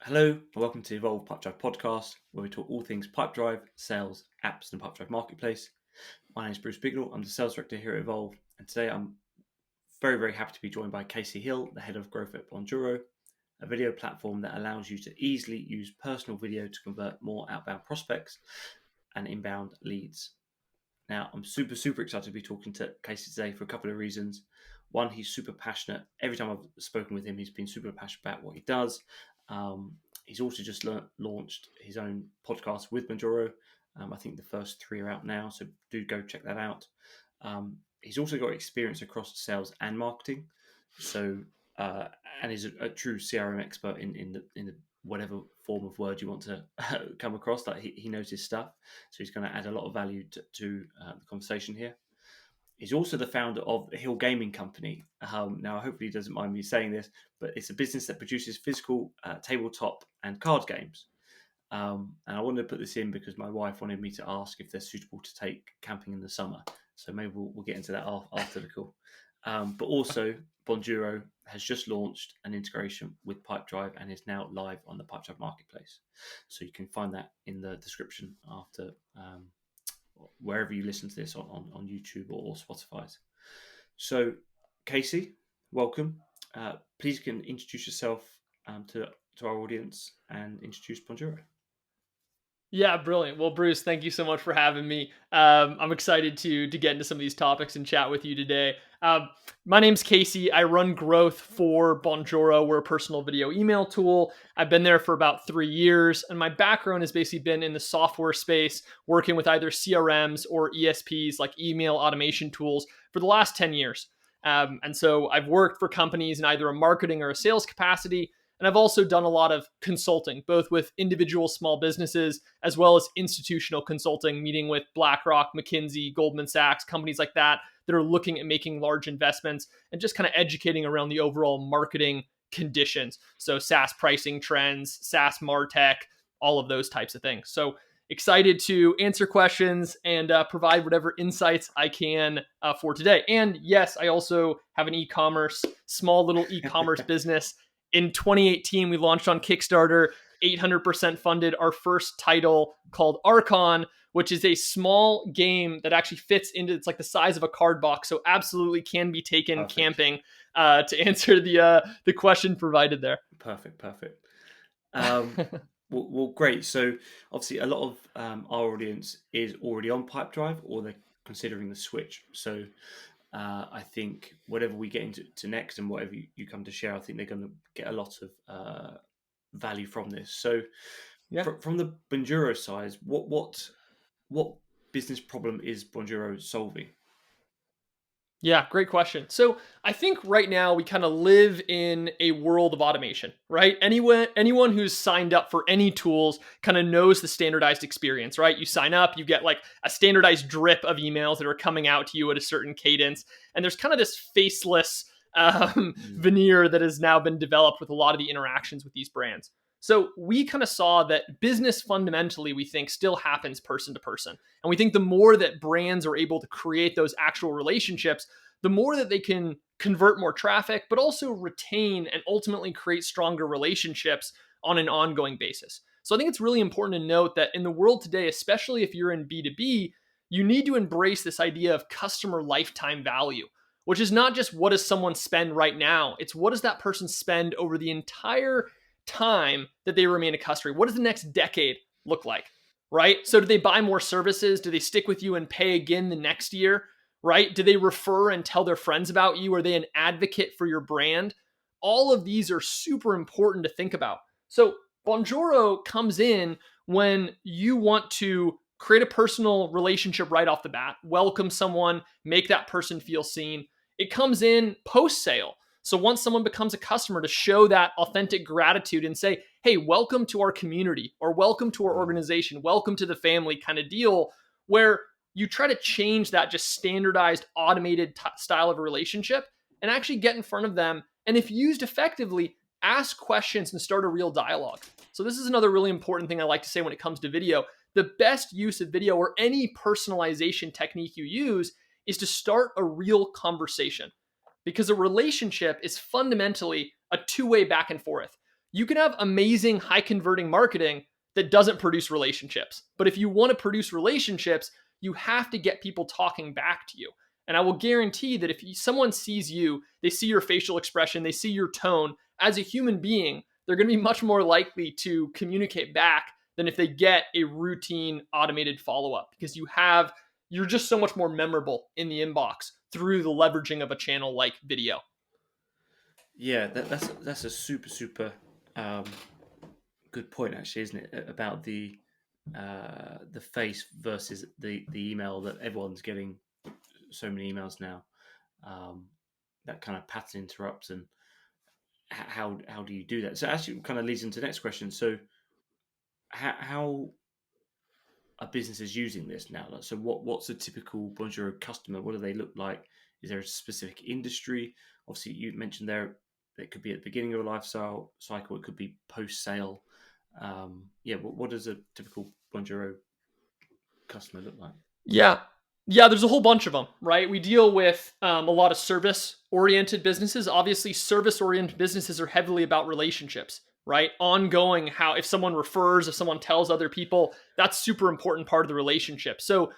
Hello, and welcome to the Evolve Pipedrive podcast, where we talk all things Pipedrive, sales, apps, and Pipedrive Marketplace. My name is Bruce Bignell. I'm the sales director here at Evolve, and today I'm very, very happy to be joined by Casey Hill, the head of growth at Bonjoro, a video platform that allows you to easily use personal video to convert more outbound prospects and inbound leads. Now, I'm super, super excited to be talking to Casey today for a couple of reasons. One, he's super passionate. Every time I've spoken with him, he's been super passionate about what he does. He's also just launched his own podcast with Bonjoro. I think the first 3 are out now, so do go check that out. He's also got experience across sales and marketing, so and is a true CRM expert in the whatever form of word you want to come across. Like he knows his stuff, so he's going to add a lot of value to the conversation here. He's also the founder of the Hill Gaming Company. Now, hopefully he doesn't mind me saying this, but it's a business that produces physical tabletop and card games. And I wanted to put this in because my wife wanted me to ask if they're suitable to take camping in the summer. So maybe we'll get into that after the call. But also, Bonjoro has just launched an integration with Pipedrive and is now live on the Pipedrive Marketplace. So you can find that in the description after wherever you listen to this on YouTube or Spotify. So, Casey, welcome. Please you can introduce yourself to our audience and introduce Bonjoro. Yeah, brilliant. Well, Bruce, thank you so much for having me. I'm excited to get into some of these topics and chat with you today. My name's Casey. I run growth for Bonjoro. We're a personal video email tool. I've been there for about 3 years, and my background has basically been in the software space, working with either CRMs or ESPs, like email automation tools, for the last 10 years. And so I've worked for companies in either a marketing or a sales capacity. And I've also done a lot of consulting, both with individual small businesses as well as institutional consulting, meeting with BlackRock, McKinsey, Goldman Sachs, companies like that are looking at making large investments and just kind of educating around the overall marketing conditions. So SaaS pricing trends, SaaS MarTech, all of those types of things. So excited to answer questions and provide whatever insights I can for today. And yes, I also have an small little e-commerce business. In 2018, we launched on Kickstarter, 800% funded our first title called Archon, which is a small game that actually fits into, it's like the size of a card box. So absolutely can be taken Perfect. Camping to answer the question provided there. Perfect. Well, great. So obviously a lot of our audience is already on Pipedrive or they're considering the switch. So I think whatever we get into next and whatever you come to share, I think they're going to get a lot of value from this. So Yeah. from the Bonjoro side, what business problem is Bonjoro solving? Yeah, great question. So I think right now we kind of live in a world of automation, right? Anyone who's signed up for any tools kind of knows the standardized experience, right? You sign up, you get like a standardized drip of emails that are coming out to you at a certain cadence. And there's kind of this faceless veneer that has now been developed with a lot of the interactions with these brands. So we kind of saw that business fundamentally, we think, still happens person to person. And we think the more that brands are able to create those actual relationships, the more that they can convert more traffic, but also retain and ultimately create stronger relationships on an ongoing basis. So I think it's really important to note that in the world today, especially if you're in B2B, you need to embrace this idea of customer lifetime value, which is not just what does someone spend right now, it's what does that person spend over the entire time that they remain a customer. What does the next decade look like, right? So do they buy more services? Do they stick with you and pay again the next year, right? Do they refer and tell their friends about you? Are they an advocate for your brand? All of these are super important to think about. So Bonjoro comes in when you want to create a personal relationship right off the bat, welcome someone, make that person feel seen. It comes in post-sale. So once someone becomes a customer, to show that authentic gratitude and say, hey, welcome to our community or welcome to our organization, welcome to the family kind of deal, where you try to change that just standardized automated style of a relationship and actually get in front of them. And if used effectively, ask questions and start a real dialogue. So this is another really important thing I like to say when it comes to video. The best use of video or any personalization technique you use is to start a real conversation. Because a relationship is fundamentally a two-way back and forth. You can have amazing high converting marketing that doesn't produce relationships. But if you want to produce relationships, you have to get people talking back to you. And I will guarantee that if someone sees you, they see your facial expression, they see your tone as a human being, they're going to be much more likely to communicate back than if they get a routine automated follow-up, because you're just so much more memorable in the inbox through the leveraging of a channel like video. Yeah, that's a super um, good point, actually, isn't it? About the face versus the email, that everyone's getting so many emails now. That kind of pattern interrupts, and how do you do that? So actually, kind of leads into the next question. So how are businesses using this now? So what's a typical Bonjoro customer? What do they look like? Is there a specific industry? Obviously, you mentioned there it could be at the beginning of a lifestyle cycle. It could be post sale. What does a typical Bonjoro customer look like? Yeah, there's a whole bunch of them, right? We deal with a lot of service-oriented businesses. Obviously, service-oriented businesses are heavily about relationships, right? Ongoing, how if someone refers, if someone tells other people, that's super important part of the relationship. So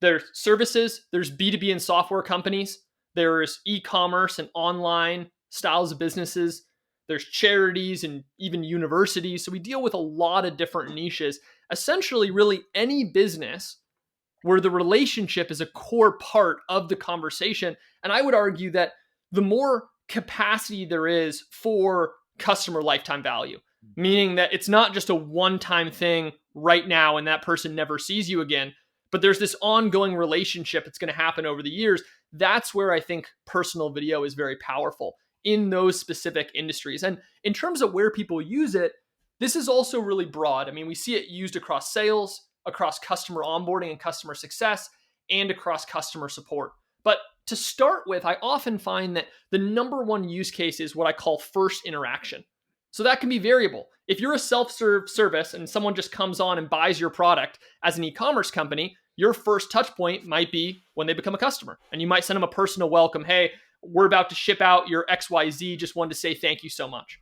there's services, there's B2B and software companies, there's e-commerce and online styles of businesses, there's charities and even universities. So we deal with a lot of different niches. Essentially, really any business where the relationship is a core part of the conversation. And I would argue that the more capacity there is for customer lifetime value, meaning that it's not just a one-time thing right now and that person never sees you again, but there's this ongoing relationship that's going to happen over the years. That's where I think personal video is very powerful in those specific industries. And in terms of where people use it, this is also really broad. I mean, we see it used across sales, across customer onboarding and customer success, and across customer support. But to start with, I often find that the number one use case is what I call first interaction. So that can be variable. If you're a self-serve service and someone just comes on and buys your product as an e-commerce company, your first touch point might be when they become a customer. And you might send them a personal welcome. Hey, we're about to ship out your XYZ. Just wanted to say thank you so much.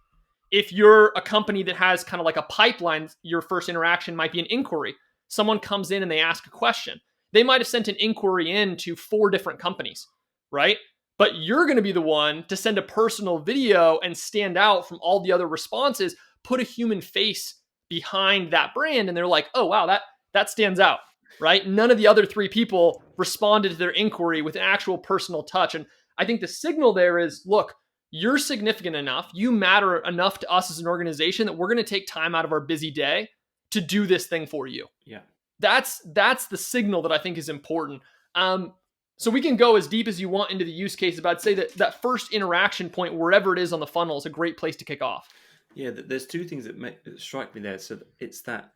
If you're a company that has kind of like a pipeline, your first interaction might be an inquiry. Someone comes in and they ask a question. They might have sent an inquiry in to 4 different companies, right? But you're going to be the one to send a personal video and stand out from all the other responses, put a human face behind that brand. And they're like, oh, wow, that stands out, right? None of the other 3 people responded to their inquiry with an actual personal touch. And I think the signal there is, look, you're significant enough, you matter enough to us as an organization that we're going to take time out of our busy day to do this thing for you. Yeah. That's the signal that I think is important. So we can go as deep as you want into the use case, but I'd say that first interaction point, wherever it is on the funnel, is a great place to kick off. Yeah, there's 2 things that strike me there. So it's that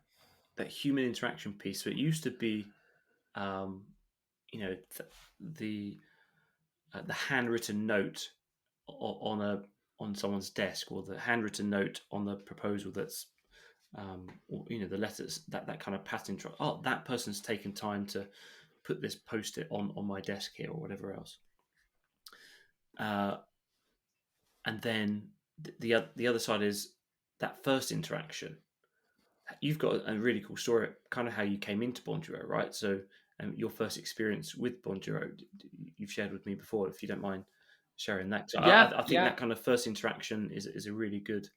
human interaction piece. So it used to be, the handwritten note on someone's desk, or the handwritten note on the proposal that's or the letters, that kind of pattern. Oh, that person's taken time to put this post-it on my desk here, or whatever else. And then the other side is that first interaction. You've got a really cool story, kind of how you came into Bonjoro, right? So your first experience with Bonjoro, you've shared with me before. If you don't mind sharing that, so Yeah, I think that kind of first interaction is a really good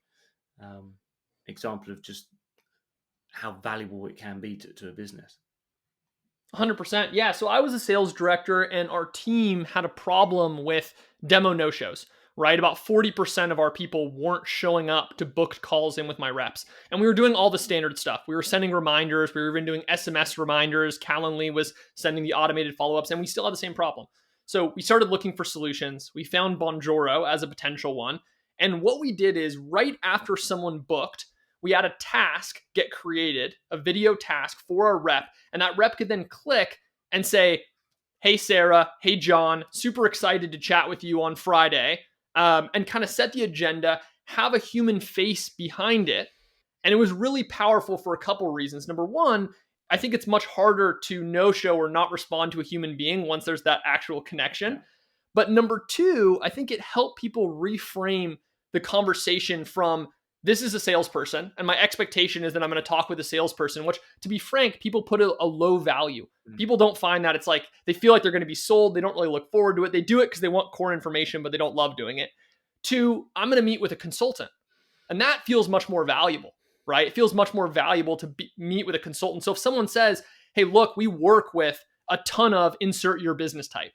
example of just how valuable it can be to a business. 100%. Yeah. So I was a sales director and our team had a problem with demo no-shows, right? About 40% of our people weren't showing up to booked calls in with my reps. And we were doing all the standard stuff. We were sending reminders. We were even doing SMS reminders. Calendly was sending the automated follow-ups, and we still had the same problem. So we started looking for solutions. We found Bonjoro as a potential one. And what we did is right after someone booked, we had a task get created, a video task for our rep, and that rep could then click and say, hey, Sarah, hey, John, super excited to chat with you on Friday, and kind of set the agenda, have a human face behind it. And it was really powerful for a couple of reasons. Number one, I think it's much harder to no-show or not respond to a human being once there's that actual connection. Yeah. But number two, I think it helped people reframe the conversation from this is a salesperson, and my expectation is that I'm going to talk with a salesperson, which, to be frank, people put a low value. People don't find that. It's like they feel like they're going to be sold. They don't really look forward to it. They do it because they want core information, but they don't love doing it. To, I'm going to meet with a consultant. And that feels much more valuable, right? It feels much more valuable to meet with a consultant. So if someone says, hey, look, we work with a ton of insert your business type,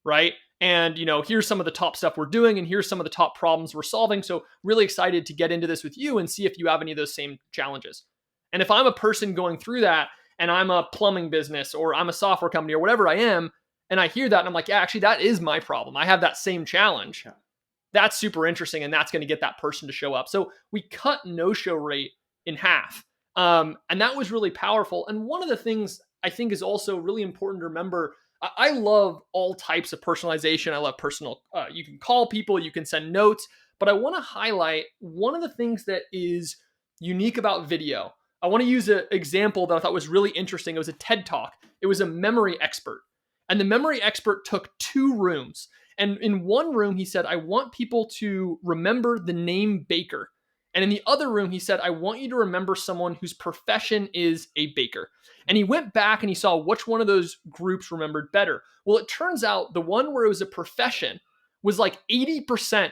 right? And, here's some of the top stuff we're doing, and here's some of the top problems we're solving. So really excited to get into this with you and see if you have any of those same challenges. And if I'm a person going through that, and I'm a plumbing business, or I'm a software company, or whatever I am, and I hear that, and I'm like, yeah, actually, that is my problem. I have that same challenge. That's super interesting, and that's going to get that person to show up. So we cut no-show rate in half. And that was really powerful. And one of the things I think is also really important to remember, I love all types of personalization. I love you can call people, you can send notes, but I want to highlight one of the things that is unique about video. I want to use an example that I thought was really interesting. It was a TED Talk. It was a memory expert. And the memory expert took 2 rooms. And in one room, he said, I want people to remember the name Baker. And in the other room, he said, I want you to remember someone whose profession is a baker. And he went back and he saw which one of those groups remembered better. Well, it turns out the one where it was a profession was like 80%.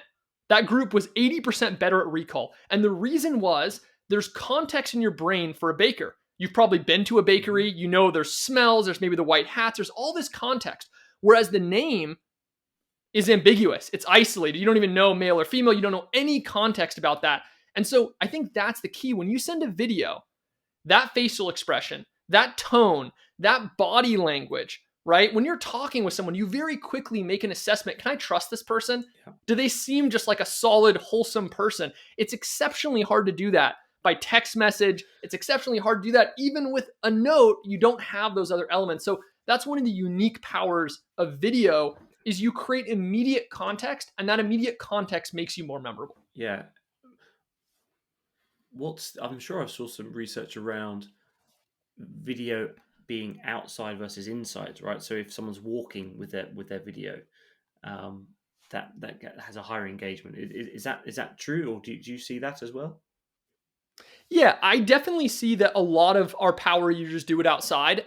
That group was 80% better at recall. And the reason was there's context in your brain for a baker. You've probably been to a bakery. There's smells. There's maybe the white hats. There's all this context. Whereas the name is ambiguous. It's isolated. You don't even know male or female. You don't know any context about that. And so I think that's the key. When you send a video, that facial expression, that tone, that body language, right? When you're talking with someone, you very quickly make an assessment. Can I trust this person? Yeah. Do they seem just like a solid, wholesome person? It's exceptionally hard to do that by text message. It's exceptionally hard to do that. Even with a note, you don't have those other elements. So that's one of the unique powers of video is you create immediate context, and that immediate context makes you more memorable. Yeah. I'm sure I saw some research around video being outside versus inside, right? So if someone's walking with their video, that has a higher engagement. Is that true, or do you see that as well? Yeah, I definitely see that a lot of our power users do it outside.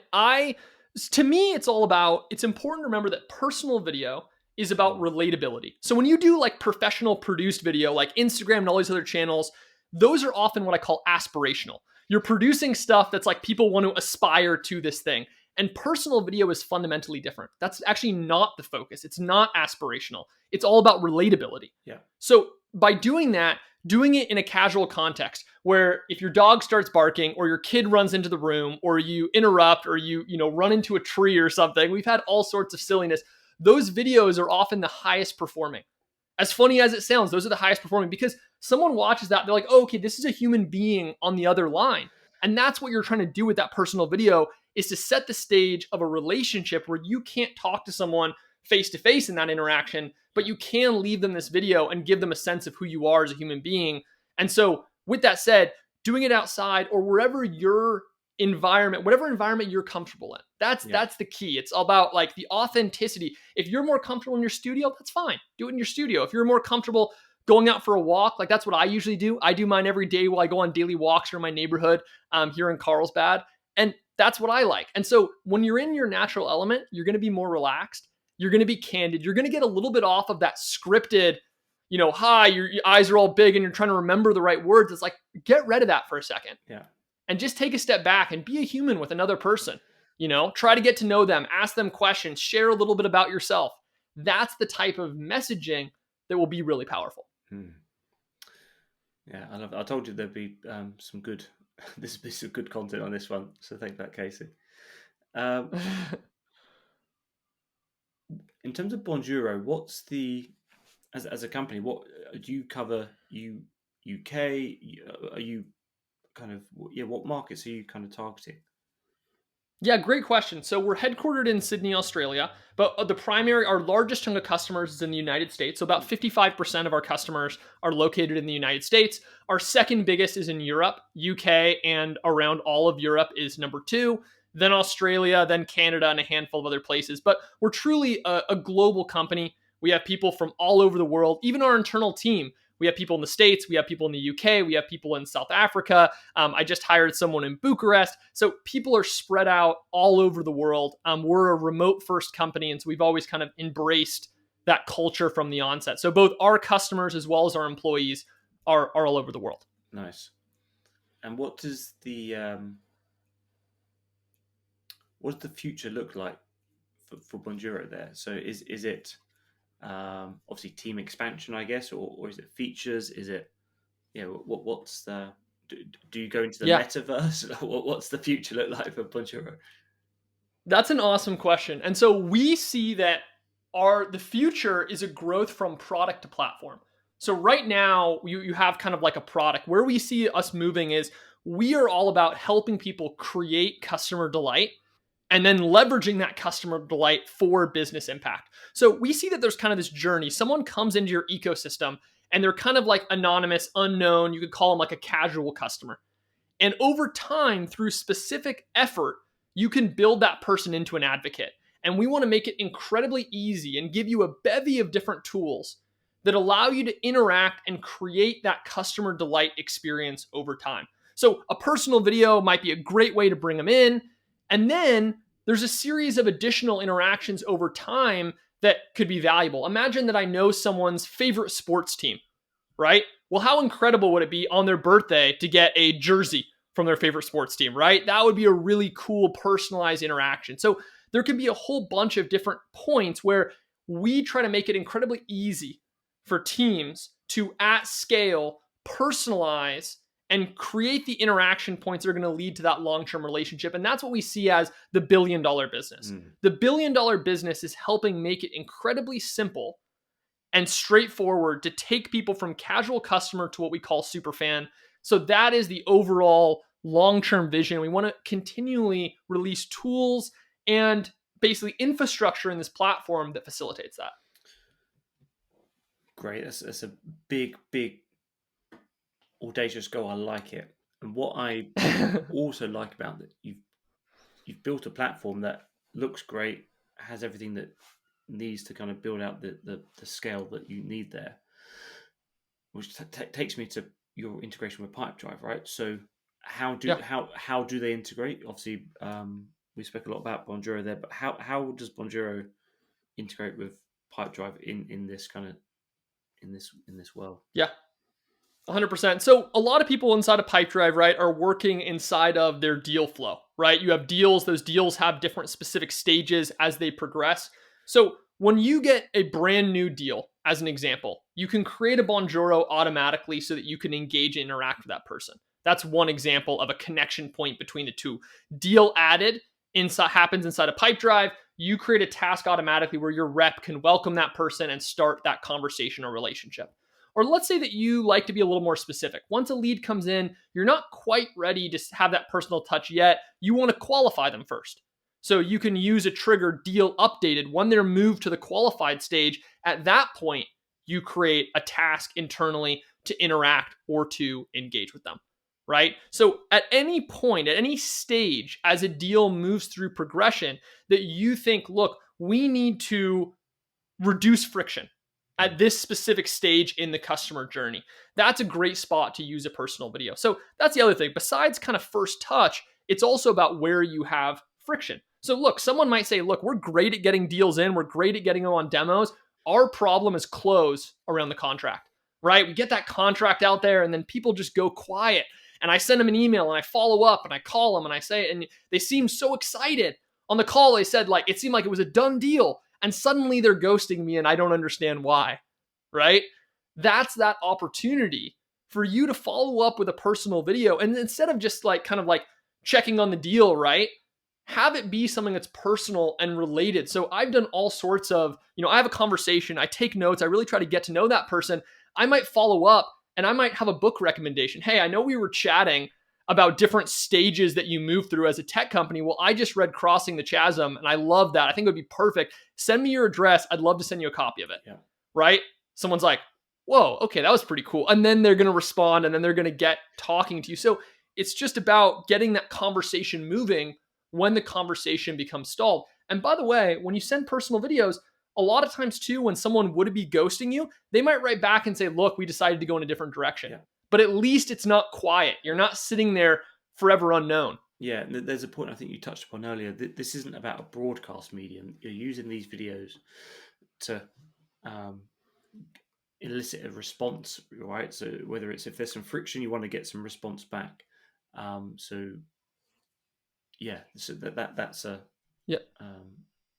To me, it's important to remember that personal video is about relatability. So when you do like professional produced video, like Instagram and all these other channels, those are often what I call aspirational. You're producing stuff that's like people want to aspire to this thing. And personal video is fundamentally different. That's actually not the focus. It's not aspirational. It's all about relatability. Yeah. So by doing that, doing it in a casual context where if your dog starts barking or your kid runs into the room or you interrupt or you run into a tree or something, we've had all sorts of silliness. Those videos are often the highest performing. As funny as it sounds, those are the highest performing because someone watches that, they're like, oh, okay, this is a human being on the other line. And that's what you're trying to do with that personal video is to set the stage of a relationship where you can't talk to someone face to face in that interaction, but you can leave them this video and give them a sense of who you are as a human being. And so with that said, doing it outside or wherever your environment, whatever environment you're comfortable in, that's the key. It's all about like the authenticity. If you're more comfortable in your studio, that's fine. Do it in your studio. If you're more comfortable going out for a walk, like that's what I usually do. I do mine every day while I go on daily walks around my neighborhood here in Carlsbad. And that's what I like. And so when you're in your natural element, you're going to be more relaxed. You're going to be candid. You're going to get a little bit off of that scripted, hi, your eyes are all big and you're trying to remember the right words. It's like, get rid of that for a second. Yeah. And just take a step back and be a human with another person. Try to get to know them, ask them questions, share a little bit about yourself. That's the type of messaging that will be really powerful. Yeah, I love it. I told you there'd be some good, this would be some good content on this one. So thank that, Casey. In terms of Bonjoro, what's as a company, what do you cover? UK? Are you what markets are you kind of targeting? Yeah, great question. So we're headquartered in Sydney, Australia, but our largest chunk of customers is in the United States. So about 55% of our customers are located in the United States. Our second biggest is in Europe, UK, and around all of Europe is number 2. Then Australia, then Canada, and a handful of other places. But we're truly a global company. We have people from all over the world. Even our internal team, We have people in the States, we have people in the UK, we have people in South Africa. I just hired someone in Bucharest. So people are spread out all over the world. We're a remote first company, and so we've always kind of embraced that culture from the onset. So both our customers as well as our employees are all over the world. Nice. And what does the future look like for Bonjoro there? So is it obviously team expansion, I guess, or is it features? Is it, what's the, do you go into the metaverse? What's the future look like for Bonjoro? That's an awesome question. And so we see that the future is a growth from product to platform. So right now you have kind of like a product. Where we see us moving is we are all about helping people create customer delight and then leveraging that customer delight for business impact. So we see that there's kind of this journey. Someone comes into your ecosystem and they're kind of like anonymous, unknown. You could call them like a casual customer. And over time, through specific effort, you can build that person into an advocate. And we want to make it incredibly easy and give you a bevy of different tools that allow you to interact and create that customer delight experience over time. So a personal video might be a great way to bring them in. And then there's a series of additional interactions over time that could be valuable. Imagine that I know someone's favorite sports team, right? Well, how incredible would it be on their birthday to get a jersey from their favorite sports team, right? That would be a really cool personalized interaction. So there can be a whole bunch of different points where we try to make it incredibly easy for teams to, at scale, personalize and create the interaction points that are going to lead to that long-term relationship. And that's what we see as the billion-dollar business. The billion-dollar business is helping make it incredibly simple and straightforward to take people from casual customer to what we call super fan. So that is the overall long-term vision. We want to continually release tools and basically infrastructure in this platform that facilitates that. Great. That's a big audacious goal. I like it. And what I also like about that, you've built a platform that looks great, has everything that needs to kind of build out the scale that you need there, which takes me to your integration with Pipedrive, right? So how do they integrate? Obviously, we spoke a lot about Bonjoro there, but how does Bonjoro integrate with Pipedrive in this kind of in this world? Yeah. 100%. So a lot of people inside of Pipedrive, right, are working inside of their deal flow, right? You have deals. Those deals have different specific stages as they progress. So when you get a brand new deal, as an example, you can create a Bonjoro automatically so that you can engage and interact with that person. That's one example of a connection point between the two. Deal added happens inside of Pipedrive. You create a task automatically where your rep can welcome that person and start that conversation or relationship. Or let's say that you like to be a little more specific. Once a lead comes in, you're not quite ready to have that personal touch yet. You want to qualify them first. So you can use a trigger deal updated when they're moved to the qualified stage. At that point, you create a task internally to interact or to engage with them, right? So at any point, at any stage, as a deal moves through progression that you think, look, we need to reduce friction at this specific stage in the customer journey, that's a great spot to use a personal video. So that's the other thing. Besides kind of first touch, it's also about where you have friction. So look, someone might say, look, we're great at getting deals in. We're great at getting them on demos. Our problem is close around the contract, right? We get that contract out there and then people just go quiet. And I send them an email and I follow up and I call them and I say, and they seem so excited. On the call, they said like, it seemed like it was a done deal. And suddenly they're ghosting me and I don't understand why, right? That's that opportunity for you to follow up with a personal video. And instead of just like kind of like checking on the deal, right? Have it be something that's personal and related. So I've done all sorts of, I have a conversation, I take notes, I really try to get to know that person. I might follow up and I might have a book recommendation. Hey, I know we were chatting about different stages that you move through as a tech company. Well, I just read Crossing the Chasm and I love that. I think it would be perfect. Send me your address. I'd love to send you a copy of it. Yeah. Right? Someone's like, whoa, okay, that was pretty cool. And then they're going to respond and then they're going to get talking to you. So it's just about getting that conversation moving when the conversation becomes stalled. And by the way, when you send personal videos, a lot of times too, when someone would be ghosting you, they might write back and say, look, we decided to go in a different direction. Yeah. But at least it's not quiet. You're not sitting there forever unknown. Yeah, and there's a point I think you touched upon earlier. This isn't about a broadcast medium. You're using these videos to elicit a response, right? So whether it's if there's some friction, you want to get some response back. So yeah, so that's a Yeah.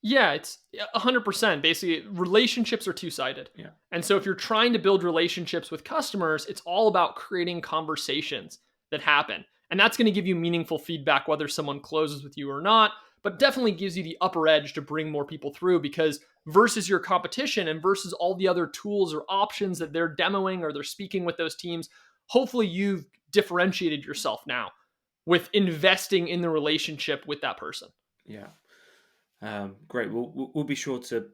Yeah, it's 100%. Basically, relationships are two-sided. Yeah. And so if you're trying to build relationships with customers, it's all about creating conversations that happen. And that's going to give you meaningful feedback, whether someone closes with you or not, but definitely gives you the upper edge to bring more people through, because versus your competition and versus all the other tools or options that they're demoing or they're speaking with those teams, hopefully you've differentiated yourself now with investing in the relationship with that person. Yeah. Great. We'll be sure to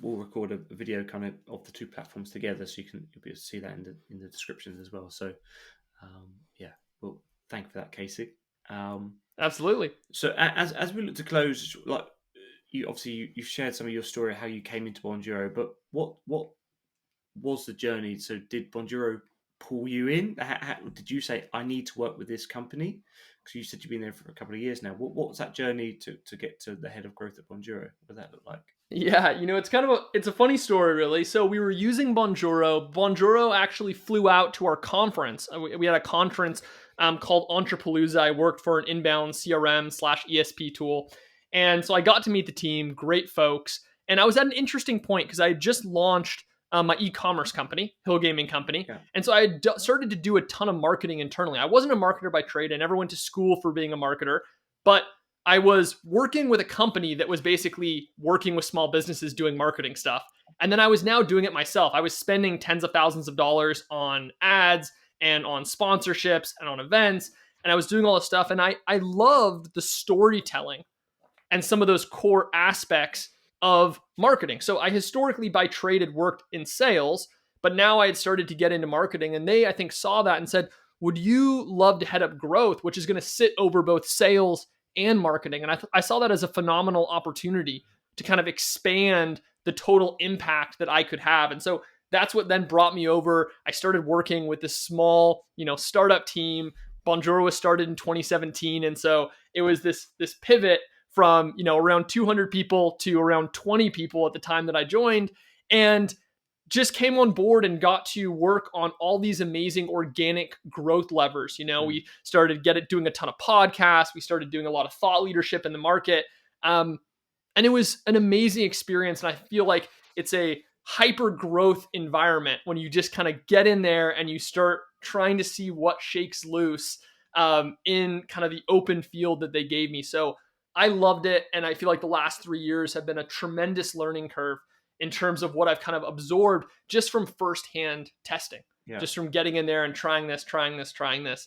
we'll record a video kind of the two platforms together, so you'll be able to see that in the descriptions as well. So yeah, well, thank you for that, Casey. Absolutely. So as we look to close, like you've shared some of your story of how you came into Bonjoro, but what was the journey? So did Bonjoro pull you in? Did you say, I need to work with this company? Because you said you've been there for a couple of years now. What was that journey to get to the head of growth at Bonjoro? What did that look like? Yeah, it's a funny story, really. So we were using Bonjoro. Bonjoro actually flew out to our conference. We had a conference called Entrepalooza. I worked for an inbound CRM/ESP tool. And so I got to meet the team, great folks. And I was at an interesting point because I had just launched my e-commerce company, Hill Gaming Company. Yeah. And so I started to do a ton of marketing internally. I wasn't a marketer by trade. I never went to school for being a marketer, but I was working with a company that was basically working with small businesses doing marketing stuff. And then I was now doing it myself. I was spending tens of thousands of dollars on ads and on sponsorships and on events. And I was doing all this stuff. And I loved the storytelling and some of those core aspects of marketing. So I historically by trade had worked in sales, but now I had started to get into marketing. And they, I think, saw that and said, would you love to head up growth, which is going to sit over both sales and marketing? And I saw that as a phenomenal opportunity to kind of expand the total impact that I could have. And so that's what then brought me over. I started working with this small, startup team. Bonjoro was started in 2017. And so it was this pivot from, around 200 people to around 20 people at the time that I joined, and just came on board and got to work on all these amazing organic growth levers. We started doing a ton of podcasts. We started doing a lot of thought leadership in the market. And it was an amazing experience. And I feel like it's a hyper growth environment when you just kind of get in there and you start trying to see what shakes loose in kind of the open field that they gave me. So I loved it. And I feel like the last 3 years have been a tremendous learning curve in terms of what I've kind of absorbed just from firsthand testing, just from getting in there and trying this.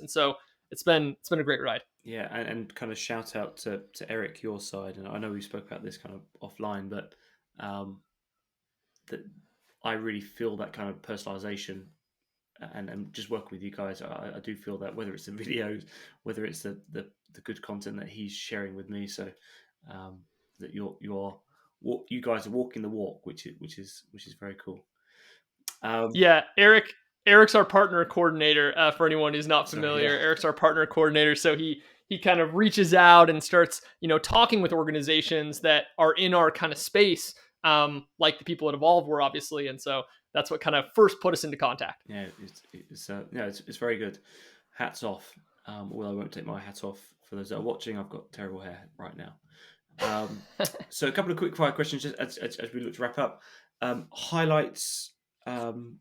And so it's been a great ride. Yeah. And kind of shout out to Eric, your side. And I know we spoke about this kind of offline, but that I really feel that kind of personalization and just working with you guys. I do feel that, whether it's the videos, whether it's the good content that he's sharing with me. So that you guys are walking the walk, which is very cool. Yeah, Eric's our partner coordinator. For anyone who's not familiar, Eric's our partner coordinator. So he kind of reaches out and starts, talking with organizations that are in our kind of space, like the people at Evolve were, obviously. And so that's what kind of first put us into contact. Yeah, it's very good. Hats off. Although I won't take my hat off for those that are watching. I've got terrible hair right now. So a couple of quick fire questions just as we look to wrap up. Highlights around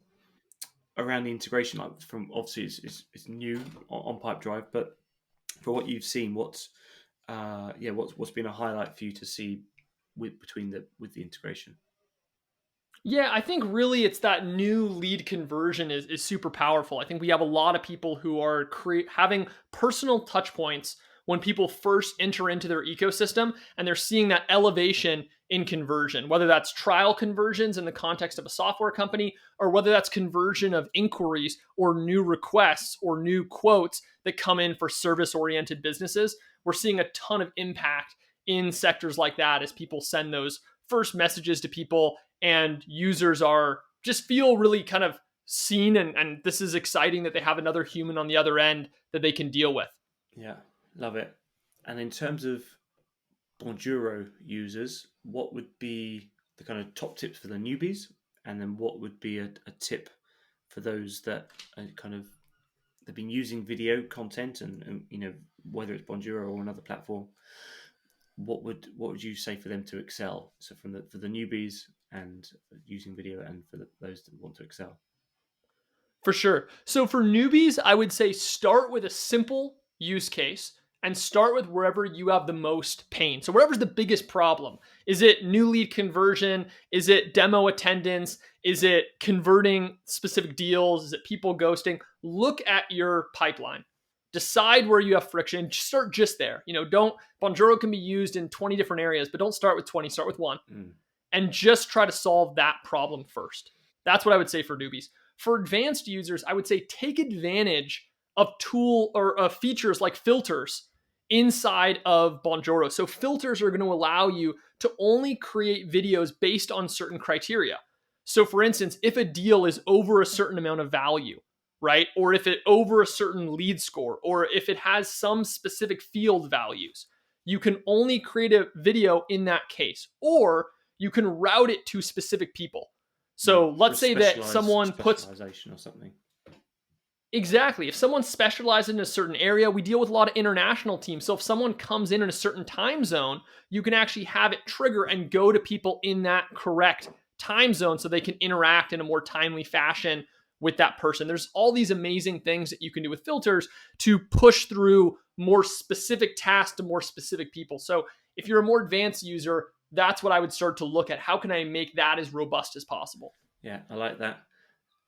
the integration, like from obviously it's new on Pipedrive, but for what you've seen, what's been a highlight for you to see with the integration? Yeah, I think really it's that new lead conversion is super powerful. I think we have a lot of people who are having personal touch points when people first enter into their ecosystem, and they're seeing that elevation in conversion, whether that's trial conversions in the context of a software company, or whether that's conversion of inquiries or new requests or new quotes that come in for service-oriented businesses. We're seeing a ton of impact in sectors like that as people send those first messages to people and users are just feel really kind of seen, and this is exciting that they have another human on the other end that they can deal with. Yeah, love it. And in terms of Bonjoro users, what would be the kind of top tips for the newbies? And then what would be a tip for those that are kind of they've been using video content and whether it's Bonjoro or another platform, what would you say for them to excel? So for the newbies and using video, and for those that want to excel. For sure. So for newbies, I would say start with a simple use case and start with wherever you have the most pain. So wherever's the biggest problem. Is it new lead conversion? Is it demo attendance? Is it converting specific deals? Is it people ghosting? Look at your pipeline. Decide where you have friction. Start just there. Don't Bonjoro can be used in 20 different areas, but don't start with 20, start with one. And just try to solve that problem first. That's what I would say for newbies. For advanced users, I would say take advantage of tool or features like filters inside of Bonjoro. So filters are going to allow you to only create videos based on certain criteria. So for instance, if a deal is over a certain amount of value, right? Or if it over a certain lead score, or if it has some specific field values, you can only create a video in that case, or you can route it to specific people. So let's say that someone puts specialization or something. Exactly. If someone specializes in a certain area, we deal with a lot of international teams. So if someone comes in a certain time zone, you can actually have it trigger and go to people in that correct time zone so they can interact in a more timely fashion with that person. There's all these amazing things that you can do with filters to push through more specific tasks to more specific people. So if you're a more advanced user, that's what I would start to look at. How can I make that as robust as possible? Yeah, I like that.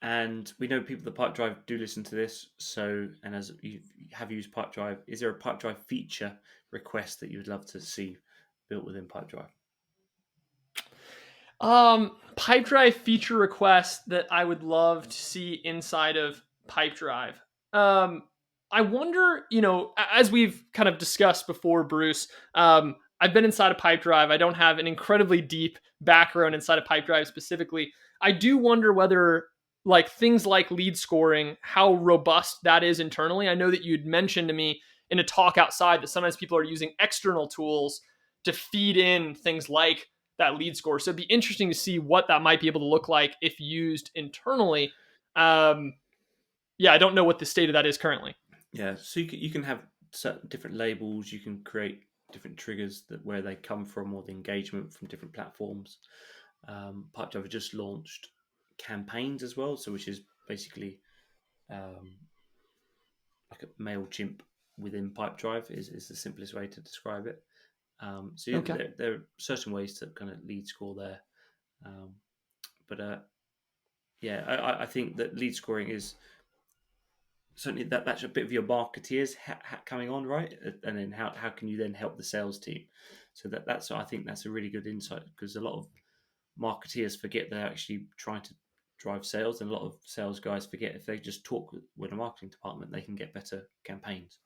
And we know people that Pipedrive do listen to this. So, and as you have used Pipedrive, is there a Pipedrive feature request that you would love to see built within Pipedrive? Pipedrive feature request that I would love to see inside of Pipedrive. I wonder, as we've kind of discussed before, Bruce, I've been inside of Pipedrive. I don't have an incredibly deep background inside of Pipedrive specifically. I do wonder whether like things like lead scoring, how robust that is internally. I know that you'd mentioned to me in a talk outside that sometimes people are using external tools to feed in things like that lead score. So it'd be interesting to see what that might be able to look like if used internally. Yeah, I don't know what the state of that is currently. Yeah, so you can have certain different labels. You can create different triggers where they come from, or the engagement from different platforms. Pipedrive just launched campaigns as well, so which is basically like a MailChimp within Pipedrive is the simplest way to describe it. So Okay. there are certain ways to kind of lead score there, but I think that lead scoring is certainly that's a bit of your marketeers coming on, right? And then how can you then help the sales team? So that's I think that's a really good insight, because a lot of marketeers forget they're actually trying to drive sales, and a lot of sales guys forget if they just talk with a marketing department, they can get better campaigns.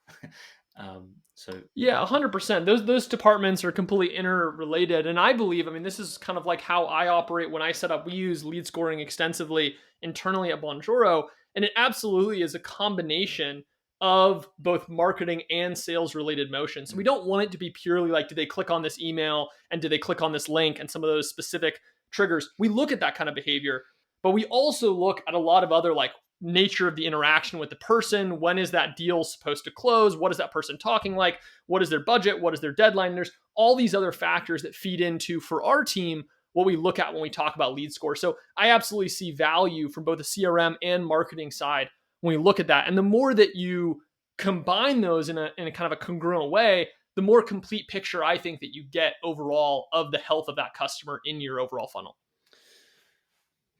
So Yeah, 100%. Those departments are completely interrelated, and I believe, I mean, this is kind of like how I operate when I set up. We use lead scoring extensively internally at Bonjoro, and it absolutely is a combination of both marketing and sales related motions. So we don't want it to be purely like, did they click on this email and did they click on this link and some of those specific triggers. We look at that kind of behavior, but we also look at a lot of other like nature of the interaction with the person. When is that deal supposed to close? What is that person talking like? What is their budget? What is their deadline? There's all these other factors that feed into, for our team, what we look at when we talk about lead score. So I absolutely see value from both the CRM and marketing side when we look at that. And the more that you combine those in a kind of a congruent way, the more complete picture I think that you get overall of the health of that customer in your overall funnel.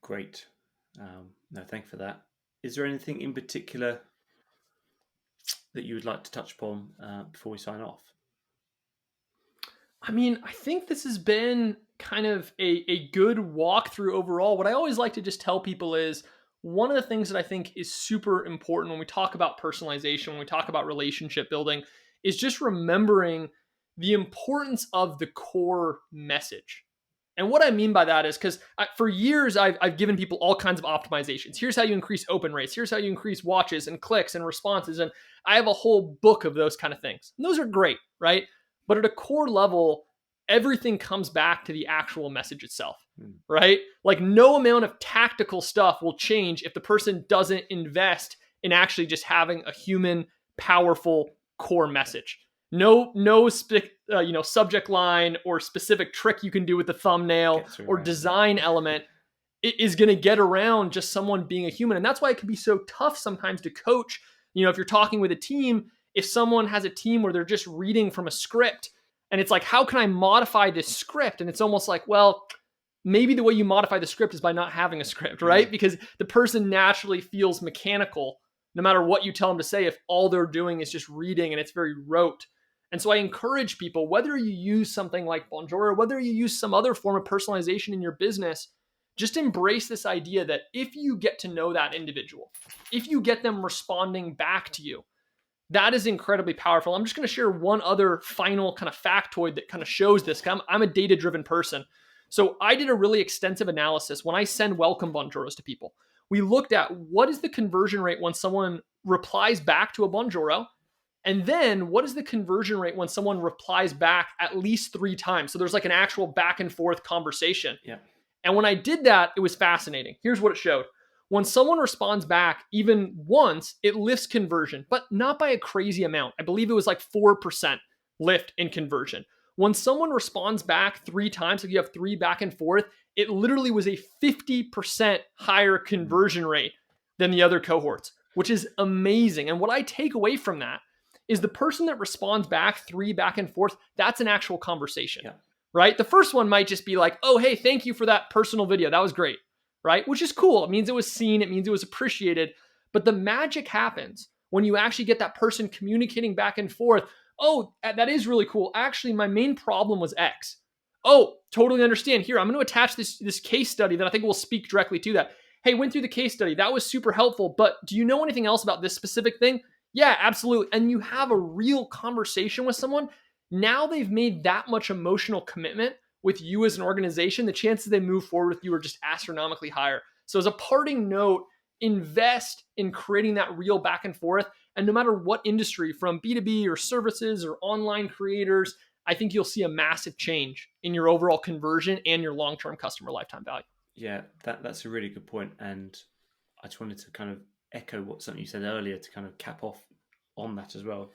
Great. No, thank you for that. Is there anything in particular that you would like to touch upon before we sign off? I mean, I think this has been kind of a good walkthrough overall. What I always like to just tell people is one of the things that I think is super important when we talk about personalization, when we talk about relationship building, is just remembering the importance of the core message. And what I mean by that is because for years, I've given people all kinds of optimizations. Here's how you increase open rates. Here's how you increase watches and clicks and responses. And I have a whole book of those kind of things. And those are great, right? But at a core level, everything comes back to the actual message itself, right? Like no amount of tactical stuff will change if the person doesn't invest in actually just having a human, powerful core message. No subject line or specific trick you can do with the thumbnail or design element is going to get around just someone being a human. And that's why it can be so tough sometimes to coach. If you're talking with a team, if someone has a team where they're just reading from a script and it's like, how can I modify this script? And it's almost like, well, maybe the way you modify the script is by not having a script, right? Because the person naturally feels mechanical no matter what you tell them to say if all they're doing is just reading and it's very rote. And so I encourage people, whether you use something like Bonjoro or whether you use some other form of personalization in your business, just embrace this idea that if you get to know that individual, if you get them responding back to you, that is incredibly powerful. I'm just going to share one other final kind of factoid that kind of shows this. I'm a data-driven person. So I did a really extensive analysis when I send welcome Bonjoros to people. We looked at what is the conversion rate when someone replies back to a Bonjoro, and then what is the conversion rate when someone replies back at least 3 times? So there's like an actual back and forth conversation. Yeah. And when I did that, it was fascinating. Here's what it showed. When someone responds back even once, it lifts conversion, but not by a crazy amount. I believe it was like 4% lift in conversion. When someone responds back 3 times, if you have 3 back and forth, it literally was a 50% higher conversion rate than the other cohorts, which is amazing. And what I take away from that is the person that responds back 3 back and forth, that's an actual conversation, right? The first one might just be like, oh, hey, thank you for that personal video. That was great, right? Which is cool. It means it was seen. It means it was appreciated. But the magic happens when you actually get that person communicating back and forth. Oh, that is really cool. Actually, my main problem was X. Oh, totally understand. Here, I'm going to attach this case study that I think will speak directly to that. Hey, went through the case study. That was super helpful. But do you know anything else about this specific thing? Yeah, absolutely. And you have a real conversation with someone. Now they've made that much emotional commitment with you as an organization. The chances they move forward with you are just astronomically higher. So as a parting note, invest in creating that real back and forth. And no matter what industry, from B2B or services or online creators, I think you'll see a massive change in your overall conversion and your long-term customer lifetime value. Yeah, that's a really good point. And I just wanted to kind of echo something you said earlier to kind of cap off on that as well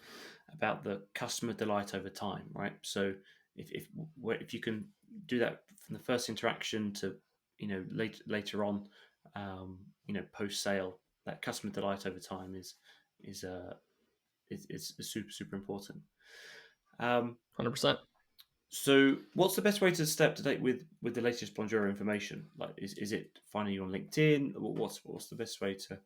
about the customer delight over time, right? So if you can do that from the first interaction to later on, post sale, that customer delight over time is super important. 100%. So what's the best way to stay up to date with the latest Bonjoro information? Like, is it finding you on LinkedIn? What's the best way to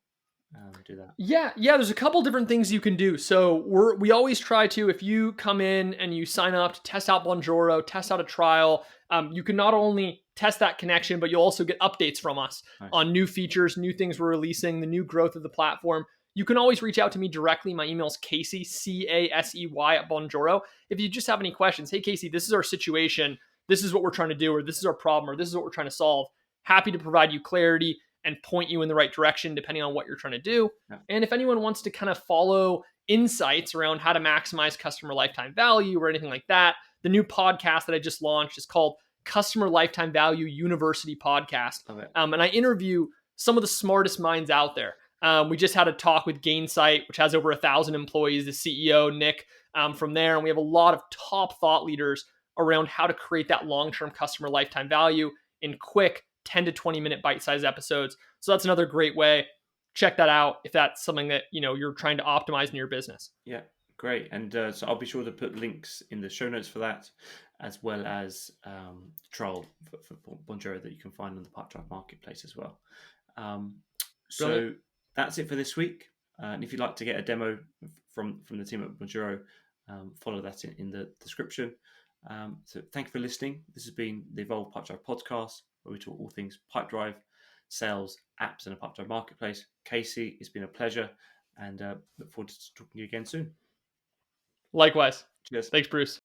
do that? Yeah. There's a couple different things you can do. So we always try to, if you come in and you sign up to test out Bonjoro, test out a trial, you can not only test that connection, but you'll also get updates from us on new features, new things we're releasing, the new growth of the platform. You can always reach out to me directly. My email is Casey, CASEY @Bonjoro. If you just have any questions, hey, Casey, this is our situation. This is what we're trying to do, or this is our problem, or this is what we're trying to solve. Happy to provide you clarity and point you in the right direction, depending on what you're trying to do. Yeah. And if anyone wants to kind of follow insights around how to maximize customer lifetime value or anything like that, the new podcast that I just launched is called Customer Lifetime Value University Podcast. Okay. And I interview some of the smartest minds out there. We just had a talk with Gainsight, which has over 1,000 employees, the CEO, Nick, from there. And we have a lot of top thought leaders around how to create that long-term customer lifetime value in quick 10 to 20 minute bite-sized episodes. So that's another great way. Check that out if that's something that you're trying to optimize in your business. Yeah, great. And so I'll be sure to put links in the show notes for that, as well as trial for Bonjoro that you can find on the Pipedrive marketplace as well. So that's it for this week. And if you'd like to get a demo from the team at Bonjoro, follow that in the description. So thank you for listening. This has been the Evolve Pipedrive podcast, where we talk all things Pipedrive, sales, apps, and a Pipedrive marketplace. Casey, it's been a pleasure, and look forward to talking to you again soon. Likewise. Cheers. Thanks, Bruce.